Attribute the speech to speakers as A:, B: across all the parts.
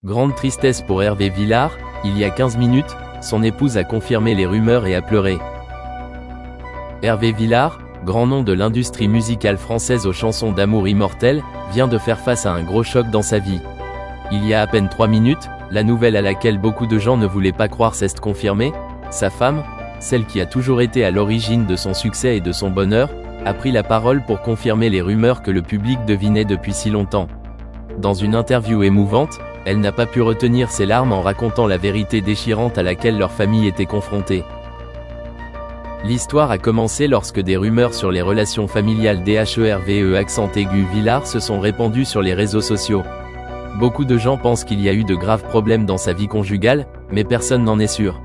A: Grande tristesse pour Hervé Villard, il y a 15 minutes, son épouse a confirmé les rumeurs et a pleuré. Hervé Villard, grand nom de l'industrie musicale française aux chansons d'amour immortelles, vient de faire face à un gros choc dans sa vie. Il y a à peine 3 minutes, la nouvelle à laquelle beaucoup de gens ne voulaient pas croire s'est confirmée. Sa femme, celle qui a toujours été à l'origine de son succès et de son bonheur, a pris la parole pour confirmer les rumeurs que le public devinait depuis si longtemps. Dans une interview émouvante, elle n'a pas pu retenir ses larmes en racontant la vérité déchirante à laquelle leur famille était confrontée. L'histoire a commencé lorsque des rumeurs sur les relations familiales d'Hervé Villard se sont répandues sur les réseaux sociaux. Beaucoup de gens pensent qu'il y a eu de graves problèmes dans sa vie conjugale, mais personne n'en est sûr.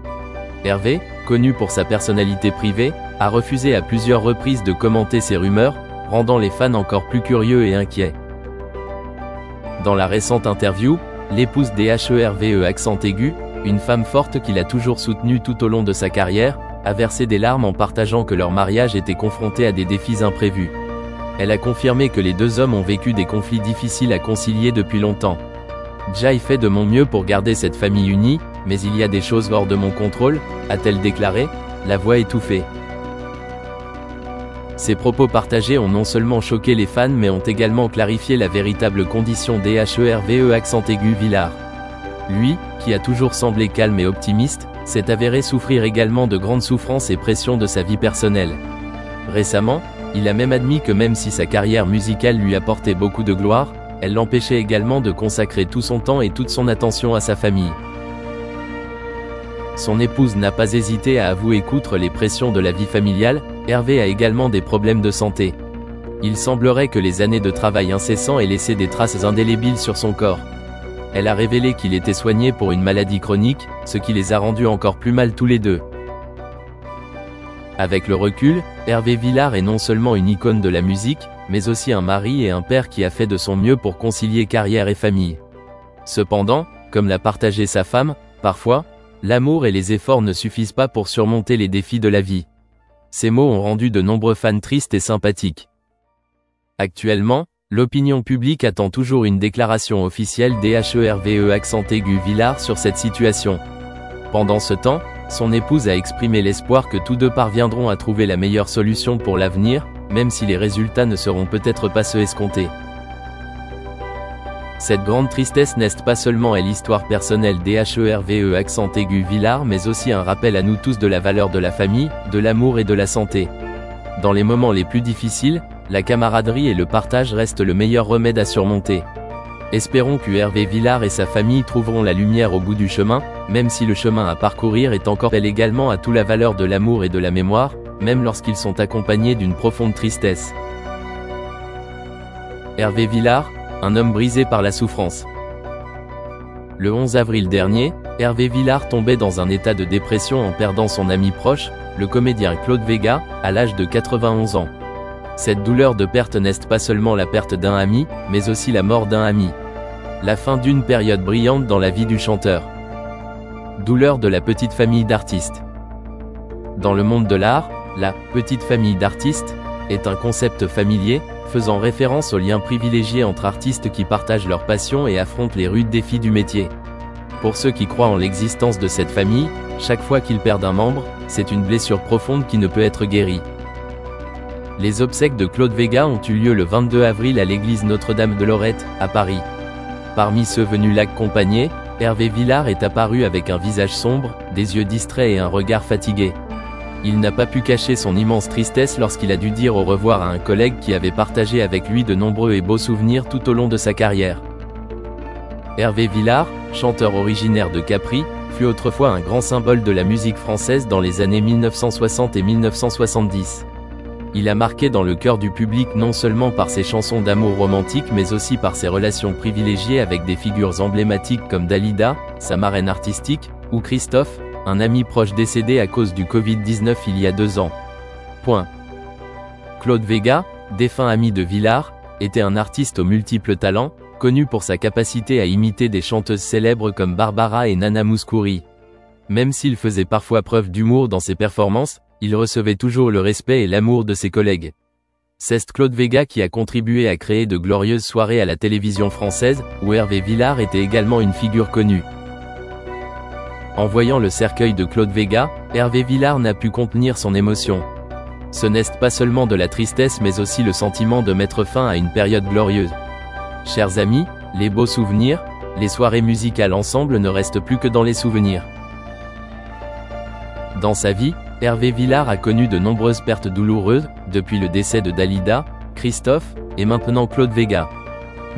A: Hervé, connu pour sa personnalité privée, a refusé à plusieurs reprises de commenter ces rumeurs, rendant les fans encore plus curieux et inquiets. Dans la récente interview, l'épouse d'Hervé, une femme forte qu'il a toujours soutenue tout au long de sa carrière, a versé des larmes en partageant que leur mariage était confronté à des défis imprévus. Elle a confirmé que les deux hommes ont vécu des conflits difficiles à concilier depuis longtemps. « J'ai fait de mon mieux pour garder cette famille unie, mais il y a des choses hors de mon contrôle », a-t-elle déclaré, la voix étouffée. Ces propos partagés ont non seulement choqué les fans mais ont également clarifié la véritable condition d'Hervé Villard. Lui, qui a toujours semblé calme et optimiste, s'est avéré souffrir également de grandes souffrances et pressions de sa vie personnelle. Récemment, il a même admis que même si sa carrière musicale lui apportait beaucoup de gloire, elle l'empêchait également de consacrer tout son temps et toute son attention à sa famille. Son épouse n'a pas hésité à avouer qu'outre les pressions de la vie familiale, Hervé a également des problèmes de santé. Il semblerait que les années de travail incessant aient laissé des traces indélébiles sur son corps. Elle a révélé qu'il était soigné pour une maladie chronique, ce qui les a rendus encore plus mal tous les deux. Avec le recul, Hervé Villard est non seulement une icône de la musique, mais aussi un mari et un père qui a fait de son mieux pour concilier carrière et famille. Cependant, comme l'a partagé sa femme, parfois, l'amour et les efforts ne suffisent pas pour surmonter les défis de la vie. Ces mots ont rendu de nombreux fans tristes et sympathiques. Actuellement, l'opinion publique attend toujours une déclaration officielle d'Hervé Villard sur cette situation. Pendant ce temps, son épouse a exprimé l'espoir que tous deux parviendront à trouver la meilleure solution pour l'avenir, même si les résultats ne seront peut-être pas ceux escomptés. Cette grande tristesse n'est pas seulement l'histoire personnelle d'Hervé Villard mais aussi un rappel à nous tous de la valeur de la famille, de l'amour et de la santé. Dans les moments les plus difficiles, la camaraderie et le partage restent le meilleur remède à surmonter. Espérons que Hervé Villard et sa famille trouveront la lumière au bout du chemin, même si le chemin à parcourir est encore également à toute la valeur de l'amour et de la mémoire, même lorsqu'ils sont accompagnés d'une profonde tristesse. Hervé Villard, un homme brisé par la souffrance. Le 11 avril dernier, Hervé Villard tombait dans un état de dépression en perdant son ami proche, le comédien Claude Vega, à l'âge de 91 ans. Cette douleur de perte n'est pas seulement la perte d'un ami, mais aussi la mort d'un ami. La fin d'une période brillante dans la vie du chanteur. Douleur de la petite famille d'artistes. Dans le monde de l'art, la « petite famille d'artistes » est un concept familier, faisant référence aux liens privilégiés entre artistes qui partagent leur passion et affrontent les rudes défis du métier. Pour ceux qui croient en l'existence de cette famille, chaque fois qu'ils perdent un membre, c'est une blessure profonde qui ne peut être guérie. Les obsèques de Claude Vega ont eu lieu le 22 avril à l'église Notre-Dame de Lorette, à Paris. Parmi ceux venus l'accompagner, Hervé Villard est apparu avec un visage sombre, des yeux distraits et un regard fatigué. Il n'a pas pu cacher son immense tristesse lorsqu'il a dû dire au revoir à un collègue qui avait partagé avec lui de nombreux et beaux souvenirs tout au long de sa carrière. Hervé Villard, chanteur originaire de Capri, fut autrefois un grand symbole de la musique française dans les années 1960 et 1970. Il a marqué dans le cœur du public non seulement par ses chansons d'amour romantique mais aussi par ses relations privilégiées avec des figures emblématiques comme Dalida, sa marraine artistique, ou Christophe, un ami proche décédé à cause du Covid-19 il y a 2 ans. Claude Vega, défunt ami de Villard, était un artiste aux multiples talents, connu pour sa capacité à imiter des chanteuses célèbres comme Barbara et Nana Mouskouri. Même s'il faisait parfois preuve d'humour dans ses performances, il recevait toujours le respect et l'amour de ses collègues. C'est Claude Véga qui a contribué à créer de glorieuses soirées à la télévision française, où Hervé Villard était également une figure connue. En voyant le cercueil de Claude Véga, Hervé Villard n'a pu contenir son émotion. Ce n'est pas seulement de la tristesse mais aussi le sentiment de mettre fin à une période glorieuse. Chers amis, les beaux souvenirs, les soirées musicales ensemble ne restent plus que dans les souvenirs. Dans sa vie, Hervé Villard a connu de nombreuses pertes douloureuses, depuis le décès de Dalida, Christophe, et maintenant Claude Véga.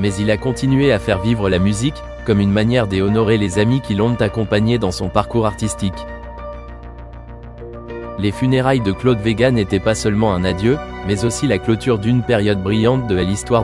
A: Mais il a continué à faire vivre la musique, comme une manière d'honorer les amis qui l'ont accompagné dans son parcours artistique. Les funérailles de Claude Véga n'étaient pas seulement un adieu, mais aussi la clôture d'une période brillante de l'histoire